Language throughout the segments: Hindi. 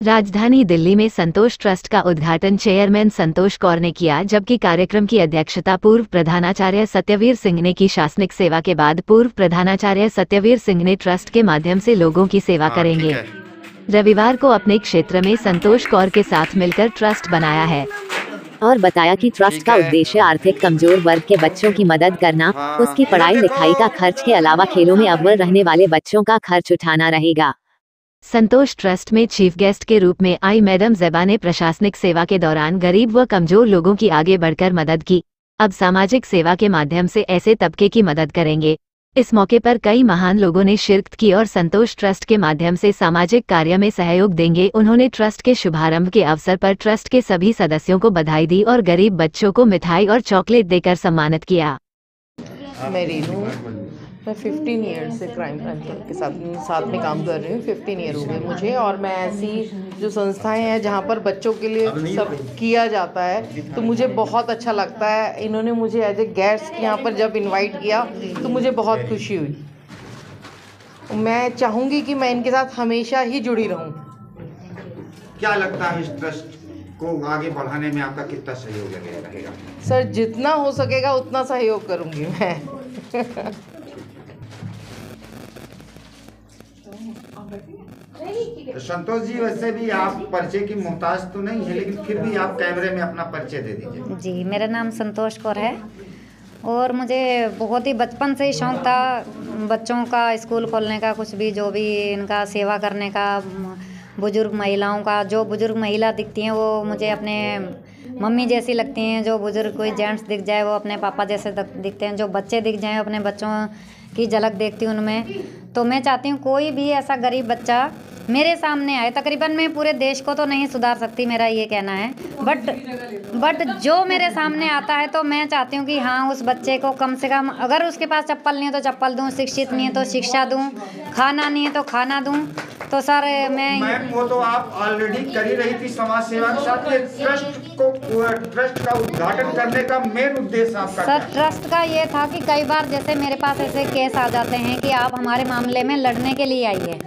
राजधानी दिल्ली में संतोष ट्रस्ट का उद्घाटन चेयरमैन संतोष कौर ने किया, जबकि कार्यक्रम की अध्यक्षता पूर्व प्रधानाचार्य सत्यवीर सिंह ने की। शासनिक सेवा के बाद पूर्व प्रधानाचार्य सत्यवीर सिंह ने ट्रस्ट के माध्यम से लोगों की सेवा करेंगे। रविवार को अपने क्षेत्र में संतोष कौर के साथ मिलकर ट्रस्ट बनाया है और बताया कि ट्रस्ट का उद्देश्य आर्थिक कमजोर वर्ग के बच्चों की मदद करना, उसकी पढ़ाई लिखाई का खर्च के अलावा खेलों में अव्वल रहने वाले बच्चों का खर्च उठाना रहेगा। संतोष ट्रस्ट में चीफ गेस्ट के रूप में आई मैडम ज़ेबा ने प्रशासनिक सेवा के दौरान गरीब व कमजोर लोगों की आगे बढ़कर मदद की। अब सामाजिक सेवा के माध्यम से ऐसे तबके की मदद करेंगे। इस मौके पर कई महान लोगों ने शिरकत की और संतोष ट्रस्ट के माध्यम से सामाजिक कार्य में सहयोग देंगे। उन्होंने ट्रस्ट के शुभारंभ के अवसर पर ट्रस्ट के सभी सदस्यों को बधाई दी और गरीब बच्चों को मिठाई और चॉकलेट देकर सम्मानित किया। मैं 15 ईयर्स से क्राइम ब्रांच के साथ में काम कर रही हूँ। 15 ईयर हो गए मुझे, और मैं ऐसी जो संस्थाएं हैं जहाँ पर बच्चों के लिए सब किया जाता है तो मुझे बहुत अच्छा लगता है। इन्होंने मुझे एज ए गेस्ट यहाँ पर जब इनवाइट किया तो मुझे बहुत खुशी हुई। मैं चाहूँगी कि मैं इनके साथ हमेशा ही जुड़ी रहूँ। क्या लगता है इस ट्रस्ट को आगे बढ़ाने में आपका कितना सहयोग रहेगा? सर, जितना हो सकेगा उतना सहयोग करूँगी मैं। तो संतोष जी, वैसे भी आप परिचय की मोहताज तो नहीं है, लेकिन फिर भी आप कैमरे में अपना परिचय दे दीजिए। जी, मेरा नाम संतोष कौर है और मुझे बहुत ही बचपन से ही शौक़ था बच्चों का स्कूल खोलने का, कुछ भी जो भी इनका सेवा करने का। बुजुर्ग महिलाओं का, जो बुजुर्ग महिला दिखती हैं वो मुझे अपने मम्मी जैसी लगती हैं। जो बुजुर्ग कोई जेंट्स दिख जाए वो अपने पापा जैसे दिखते हैं। जो बच्चे दिख जाएं अपने बच्चों की झलक देखती हूँ उनमें। तो मैं चाहती हूँ कोई भी ऐसा गरीब बच्चा मेरे सामने आए। तकरीबन मैं पूरे देश को तो नहीं सुधार सकती, मेरा ये कहना है, बट जो मेरे सामने आता है तो मैं चाहती हूँ कि हाँ, उस बच्चे को कम से कम, अगर उसके पास चप्पल नहीं है तो चप्पल दूँ, शिक्षित नहीं है तो शिक्षा दूँ, खाना नहीं है तो खाना दूँ। तो सर मैम, वो तो आप ऑलरेडी कर ही रही थी समाज सेवा के साथ। ट्रस्ट का उद्घाटन करने का मेन उद्देश्य आपका सर, ट्रस्ट का ये था कि कई बार जैसे मेरे पास ऐसे केस आ जाते हैं कि आप हमारे मामले में लड़ने के लिए आइए।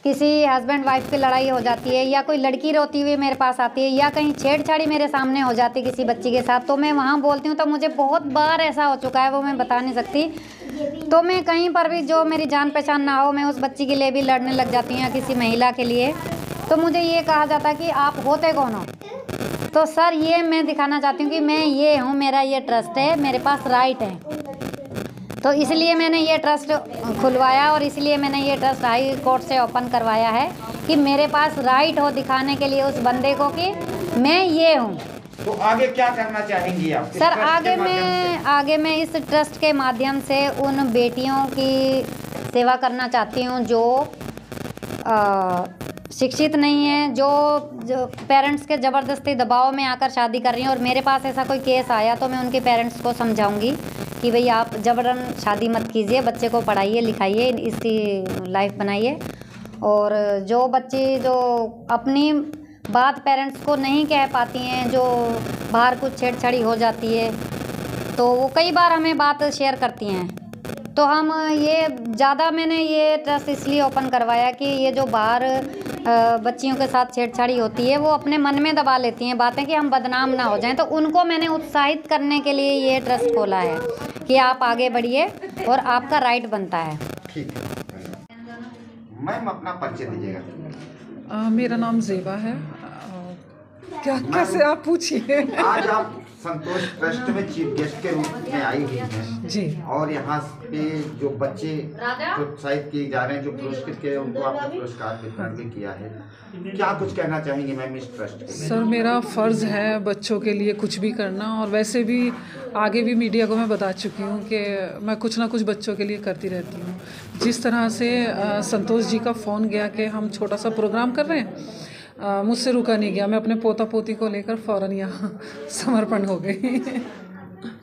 किसी हस्बैंड वाइफ की लड़ाई हो जाती है या कोई लड़की रोती हुई मेरे पास आती है या कहीं छेड़छाड़ी मेरे सामने हो जाती है किसी बच्ची के साथ, तो मैं वहाँ बोलती हूँ। तो मुझे बहुत बार ऐसा हो चुका है, वो मैं बता नहीं सकती। तो मैं कहीं पर भी जो मेरी जान पहचान ना हो, मैं उस बच्ची के लिए भी लड़ने लग जाती हूँ या किसी महिला के लिए। तो मुझे ये कहा जाता है कि आप होते कौन हो। तो सर, ये मैं दिखाना चाहती हूँ कि मैं ये हूँ, मेरा ये ट्रस्ट है, मेरे पास राइट है। तो इसलिए मैंने ये ट्रस्ट खुलवाया और इसलिए मैंने ये ट्रस्ट हाई कोर्ट से ओपन करवाया है कि मेरे पास राइट हो दिखाने के लिए उस बंदे को कि मैं ये हूँ। तो आगे क्या करना चाहेंगी आप? सर, आगे मैं इस ट्रस्ट के माध्यम से उन बेटियों की सेवा करना चाहती हूँ जो शिक्षित नहीं है, जो पेरेंट्स के ज़बरदस्ती दबाव में आकर शादी कर रही हैं। और मेरे पास ऐसा कोई केस आया तो मैं उनके पेरेंट्स को समझाऊंगी कि भाई आप ज़बरन शादी मत कीजिए, बच्चे को पढ़ाइए लिखाइए, इसकी लाइफ बनाइए। और जो बच्चे जो अपनी बात पेरेंट्स को नहीं कह पाती हैं, जो बाहर कुछ छेड़छाड़ी हो जाती है, तो वो कई बार हमें बात शेयर करती हैं। तो हम ये ज़्यादा, मैंने ये ट्रस्ट इसलिए ओपन करवाया कि ये जो बाहर बच्चियों के साथ छेड़छाड़ी होती है वो अपने मन में दबा लेती हैं बातें कि हम बदनाम ना हो जाएं। तो उनको मैंने उत्साहित करने के लिए ये ट्रस्ट खोला है कि आप आगे बढ़िए और आपका राइट बनता है। ठीक है मैम, अपना परिचय दीजिएगा। मेरा नाम ज़ेबा है। क्या कैसे आप पूछिए। आज आप संतोष ट्रस्ट में चीफ गेस्ट के रूप में आई हुई हैं जी, और यहाँ पे जो बच्चे प्रोत्साहित किए जा रहे हैं, जो पुरस्कृत किए, उनको आपने पुरस्कार वितरण भी किया है। क्या कुछ कहना चाहेंगे मैम इस ट्रस्ट के? सर, मेरा फ़र्ज़ है बच्चों के लिए कुछ भी करना, और वैसे भी आगे भी मीडिया को मैं बता चुकी हूँ कि मैं कुछ ना कुछ बच्चों के लिए करती रहती हूँ। जिस तरह से संतोष जी का फ़ोन गया कि हम छोटा सा प्रोग्राम कर रहे हैं, मुझसे रुका नहीं गया। मैं अपने पोता पोती को लेकर फ़ौरन यहाँ समर्पण हो गई।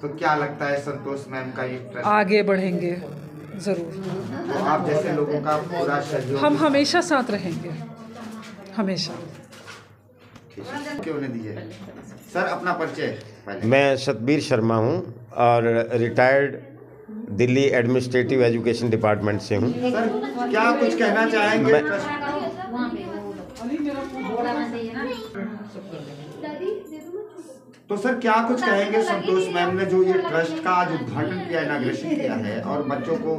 तो क्या लगता है संतोष मैम का ये ट्रस्ट आगे बढ़ेंगे ज़रूर। तो आप जैसे लोगों का पूरा सहयोग हम हमेशा साथ रहेंगे, हमेशा। क्यों नहीं दीजिए सर अपना परिचय पहले। मैं सतबीर शर्मा हूँ और retired Delhi administrative education department से हूँ। सर, क्या कुछ कहना चाहेंगे? तो सर क्या कुछ कहेंगे संतोष मैम ने जो ये ट्रस्ट का आज उद्घाटन किया, इनॉग्रेशन किया है और बच्चों को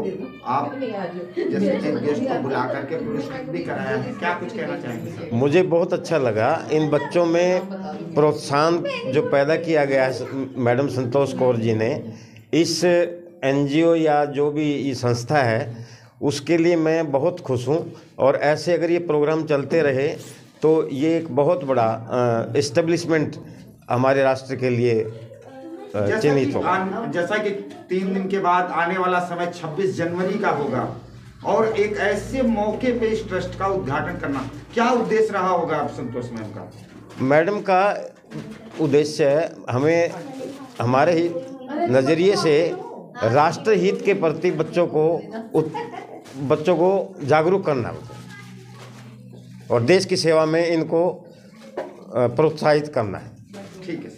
आप जैसे चीफ गेस्ट को बुला करके पुरस्कृत भी कराया है, क्या कुछ कहना चाहेंगे सर? मुझे बहुत अच्छा लगा। इन बच्चों में प्रोत्साहन जो पैदा किया गया है मैडम संतोष कौर जी ने, इस NGO या जो भी ये संस्था है उसके लिए मैं बहुत खुश हूँ। और ऐसे अगर ये प्रोग्राम चलते रहे तो ये एक बहुत बड़ा इस्टेब्लिशमेंट हमारे राष्ट्र के लिए चिन्हित होगा। जैसा कि 3 दिन के बाद आने वाला समय 26 जनवरी का होगा और एक ऐसे मौके पे इस ट्रस्ट का उद्घाटन करना, क्या उद्देश्य रहा होगा आप संतोष मैम का? मैडम का उद्देश्य है हमें हमारे ही नज़रिए से राष्ट्र हित के प्रति बच्चों को जागरूक करना और देश की सेवा में इनको प्रोत्साहित करना है। ठीक है।